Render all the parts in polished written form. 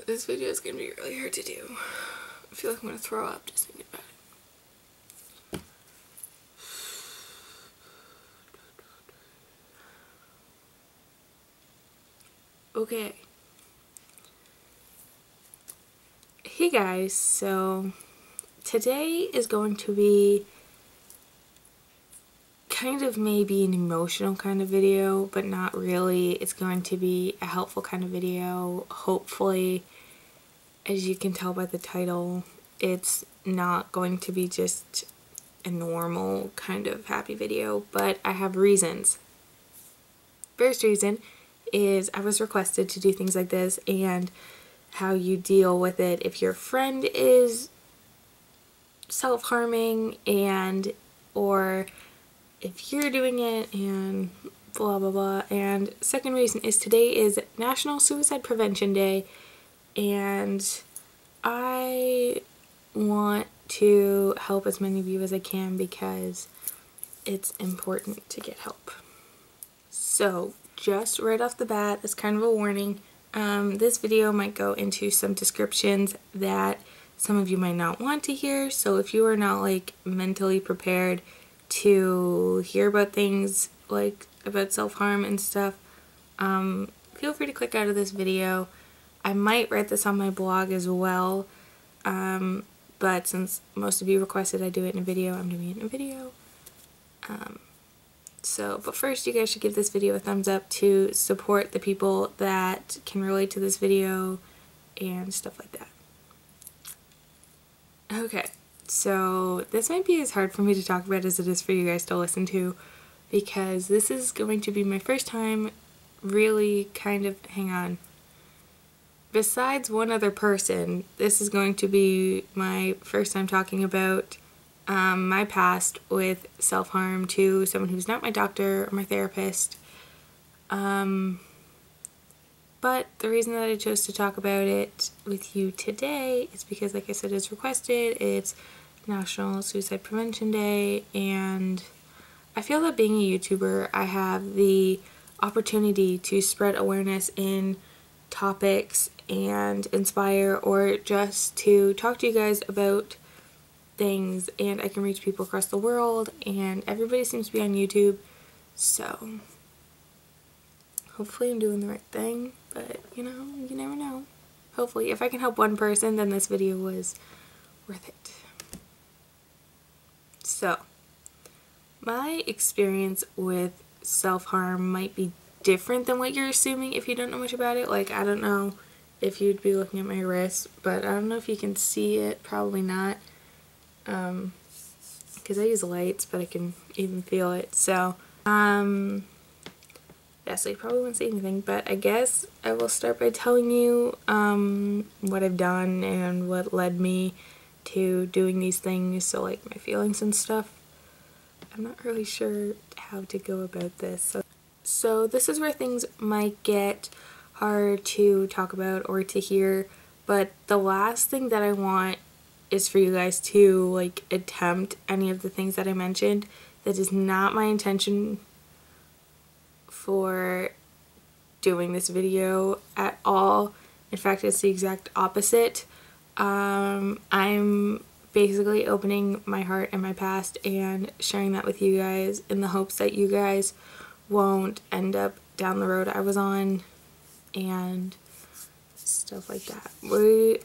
This video is gonna be really hard to do. I feel like I'm gonna throw up just thinking about it. Okay. Hey guys, so today is going to be kind of maybe an emotional kind of video, but not really. It's going to be a helpful kind of video, hopefully. As you can tell by the title, it's not going to be just a normal kind of happy video, but I have reasons. First reason is I was requested to do things like this and how you deal with it if your friend is self-harming and or if you're doing it and blah blah blah. And second reason is today is National Suicide Prevention Day, and I want to help as many of you as I can because it's important to get help. So just right off the bat, as kind of a warning, this video might go into some descriptions that some of you might not want to hear. So if you are not like mentally prepared to hear about things like about self-harm and stuff, feel free to click out of this video. I might write this on my blog as well, but since most of you requested I do it in a video, I'm doing it in a video. But first you guys should give this video a thumbs up to support the people that can relate to this video and stuff like that. Okay, so this might be as hard for me to talk about as it is for you guys to listen to, because this is going to be my first time really kind of, hang on. Besides one other person, this is going to be my first time talking about my past with self-harm to someone who's not my doctor or my therapist. But the reason that I chose to talk about it with you today is because, like I said, it's requested. It's National Suicide Prevention Day, and I feel that being a YouTuber, I have the opportunity to spread awareness in topics and inspire, or just to talk to you guys about things, and I can reach people across the world, and everybody seems to be on YouTube, so hopefully I'm doing the right thing, but you know, you never know. Hopefully, if I can help one person, then this video was worth it. So, my experience with self-harm might be different than what you're assuming if you don't know much about it. Like, I don't know if you'd be looking at my wrist, but I don't know if you can see it, probably not, because I use lights, but I can even feel it, so, yeah, so you probably won't see anything, but I guess I will start by telling you, what I've done and what led me to doing these things, so like my feelings and stuff. I'm not really sure how to go about this, so this is where things might get hard to talk about or to hear, but the last thing that I want is for you guys to like attempt any of the things that I mentioned. That is not my intention for doing this video at all. In fact, it's the exact opposite. I'm basically opening my heart and my past and sharing that with you guys in the hopes that you guys won't end up down the road I was on and stuff like that.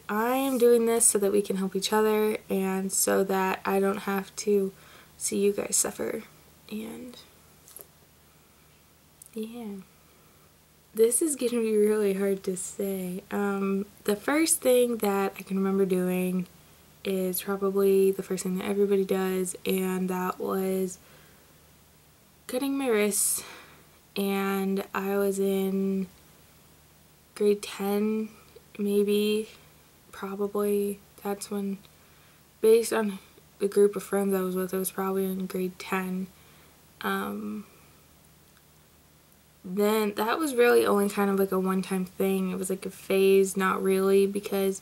I am doing this so that we can help each other and so that I don't have to see you guys suffer, and yeah. This is gonna be really hard to say. The first thing that I can remember doing is probably the first thing that everybody does, and that was cutting my wrists, and I was in grade 10, maybe, probably. That's when, based on the group of friends I was with, I was probably in grade 10. Then that was really only kind of like a one-time thing. It was like a phase, not really, because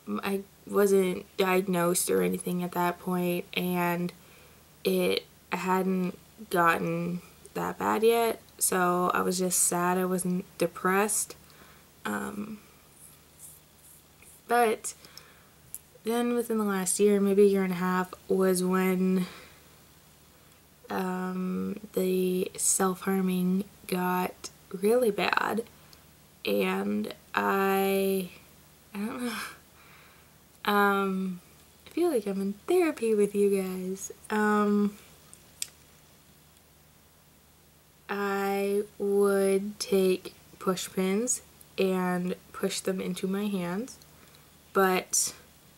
I wasn't diagnosed or anything at that point, and I hadn't gotten that bad yet, so I was just sad. I wasn't depressed. But then within the last year, maybe a year and a half, was when the self-harming got really bad, and I don't know, I feel like I'm in therapy with you guys. I would take push pins and push them into my hands, but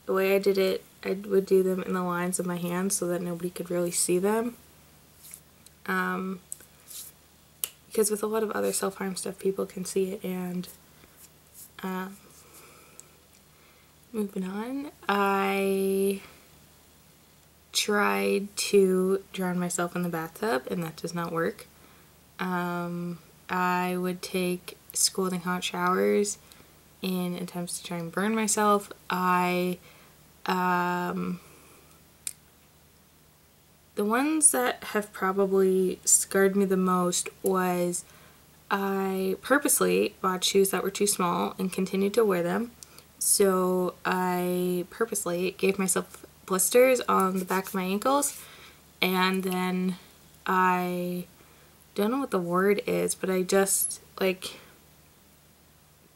the way I did it, I would do them in the lines of my hands so that nobody could really see them. Because with a lot of other self-harm stuff, people can see it. And moving on, I tried to drown myself in the bathtub, and that does not work. I would take scalding hot showers in attempts to try and burn myself. The ones that have probably scarred me the most was I purposely bought shoes that were too small and continued to wear them. So I purposely gave myself blisters on the back of my ankles, and then I don't know what the word is, but I just, like,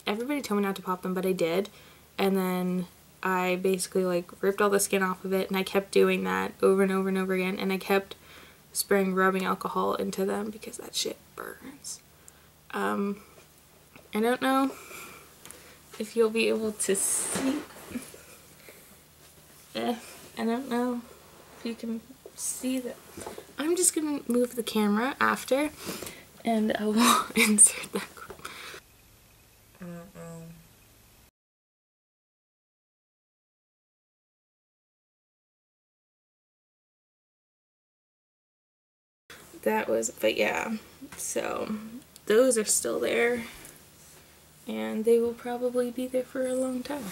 everybody told me not to pop them, but I did. And then I basically, like, ripped all the skin off of it, and I kept doing that over and over and over again, and I kept spraying rubbing alcohol into them because that shit burns. I don't know if you'll be able to see. I don't know if you can see that. I'm just gonna move the camera after, and I will insert that clip. That was, but yeah, so those are still there, and they will probably be there for a long time.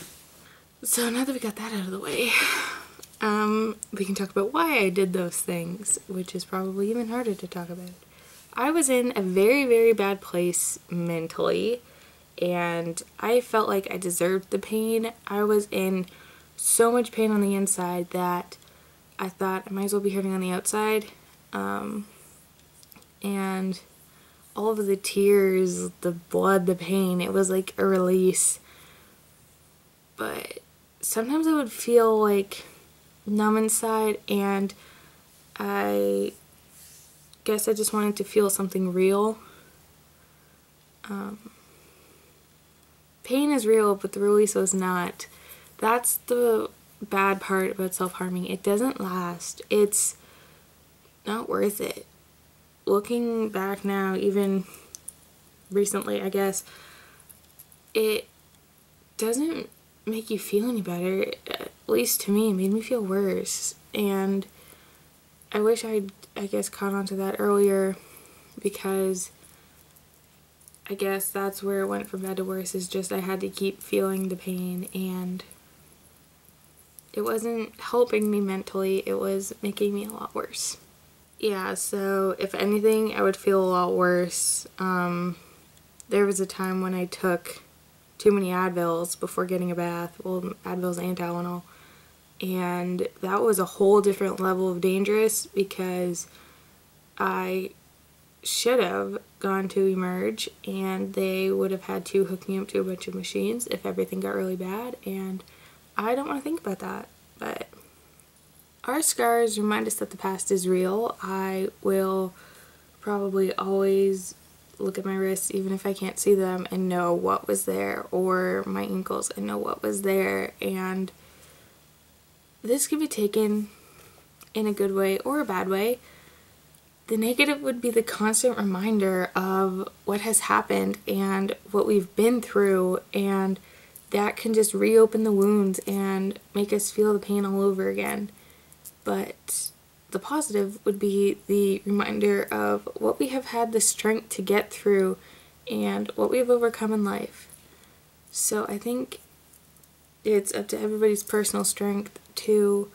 So now that we got that out of the way, we can talk about why I did those things, which is probably even harder to talk about. I was in a very, very bad place mentally, and I felt like I deserved the pain. I was in so much pain on the inside that I thought I might as well be hurting on the outside. And all of the tears, the blood, the pain, it was like a release. But sometimes I would feel like numb inside, and I guess I just wanted to feel something real. Pain is real, but the release was not. That's the bad part about self-harming. It doesn't last. It's not worth it. Looking back now, even recently, I guess, it doesn't make you feel any better. At least to me, it made me feel worse. And I wish I'd, I guess, caught on to that earlier, because I guess that's where it went from bad to worse, is just I had to keep feeling the pain, and it wasn't helping me mentally, it was making me a lot worse. Yeah, so if anything, I would feel a lot worse. There was a time when I took too many Advils before getting a bath, well, Advils and Tylenol, and that was a whole different level of dangerous, because I should have gone to Emerge, and they would have had to hook me up to a bunch of machines if everything got really bad, and I don't want to think about that. But our scars remind us that the past is real. I will probably always look at my wrists, even if I can't see them, and know what was there, or my ankles and know what was there. And this can be taken in a good way or a bad way. The negative would be the constant reminder of what has happened and what we've been through, and that can just reopen the wounds and make us feel the pain all over again. But the positive would be the reminder of what we have had the strength to get through and what we have overcome in life. So I think it's up to everybody's personal strength to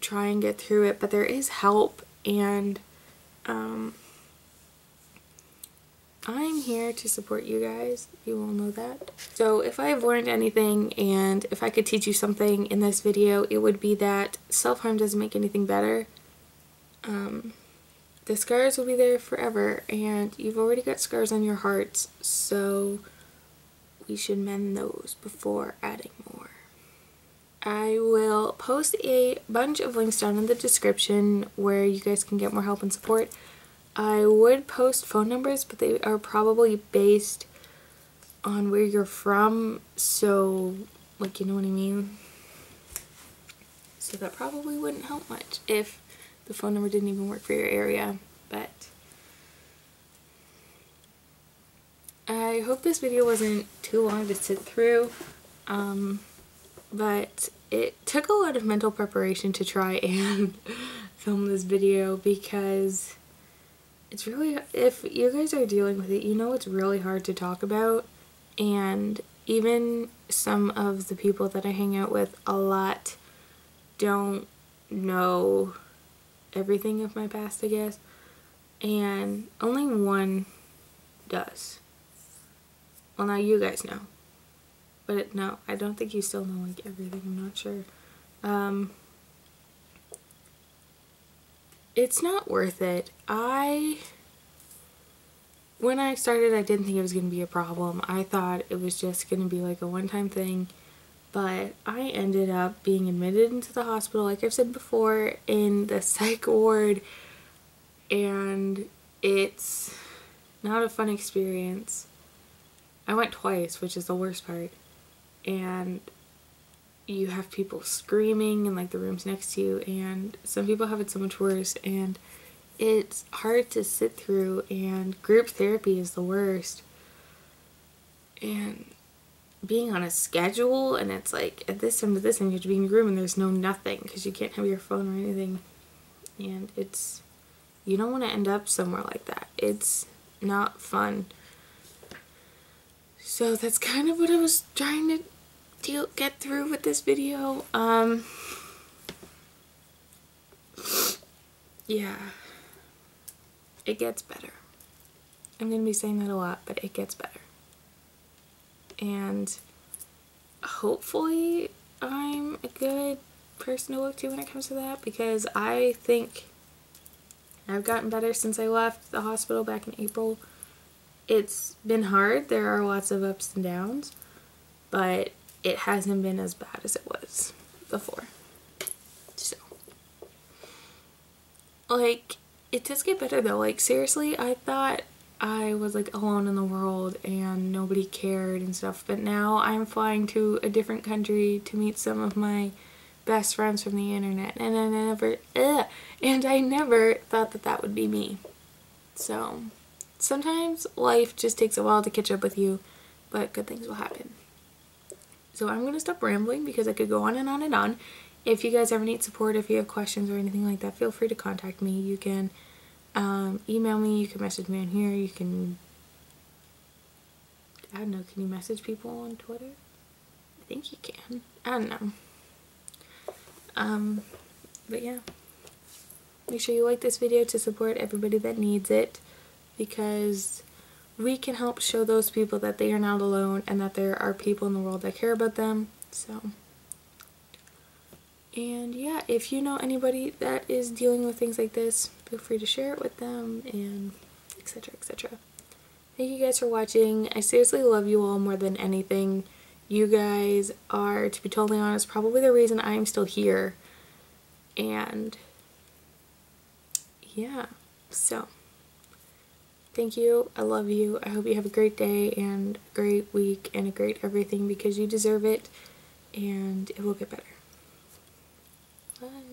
try and get through it, but there is help, and I'm here to support you guys. You all know that. So if I've learned anything and if I could teach you something in this video, it would be that self-harm doesn't make anything better. The scars will be there forever, and you've already got scars on your hearts, so we should mend those before adding more. I will post a bunch of links down in the description where you guys can get more help and support. I would post phone numbers, but they are probably based on where you're from, so, like, you know what I mean? So that probably wouldn't help much if the phone number didn't even work for your area, but I hope this video wasn't too long to sit through, but it took a lot of mental preparation to try and film this video because it's really, if you guys are dealing with it, you know it's really hard to talk about, and even some of the people that I hang out with a lot don't know everything of my past, I guess, and only one does. Well, now you guys know, but no, I don't think you still know like everything. I'm not sure. It's not worth it. When I started, I didn't think it was going to be a problem. I thought it was just going to be like a one-time thing, but I ended up being admitted into the hospital, like I've said before, in the psych ward, and it's not a fun experience. I went twice, which is the worst part, and you have people screaming in like the rooms next to you, and some people have it so much worse, and it's hard to sit through, and group therapy is the worst. And being on a schedule, and it's like at this time to this time you have to be in your room and there's no nothing because you can't have your phone or anything, and it's, you don't want to end up somewhere like that. It's not fun. So that's kind of what I was trying to get through with this video. Yeah, it gets better. I'm gonna be saying that a lot, but it gets better. And hopefully I'm a good person to look to when it comes to that, because I think I've gotten better since I left the hospital back in April. It's been hard. There are lots of ups and downs, but it hasn't been as bad as it was before. So, like, it does get better though. Like, seriously, I thought I was like alone in the world and nobody cared and stuff, but now I'm flying to a different country to meet some of my best friends from the internet, and I never thought that that would be me. So sometimes life just takes a while to catch up with you, but good things will happen. So I'm gonna stop rambling because I could go on and on and on. If you guys ever need support, if you have questions or anything like that, feel free to contact me. You can email me, you can message me on here, you can, I don't know, can you message people on Twitter? I think you can. I don't know. But yeah. Make sure you like this video to support everybody that needs it, because we can help show those people that they are not alone and that there are people in the world that care about them. So, and yeah, if you know anybody that is dealing with things like this, feel free to share it with them, and etc, etc. Thank you guys for watching. I seriously love you all more than anything. You guys are, to be totally honest, probably the reason I am still here. And yeah, so thank you. I love you. I hope you have a great day and a great week and a great everything, because you deserve it, and it will get better. Bye.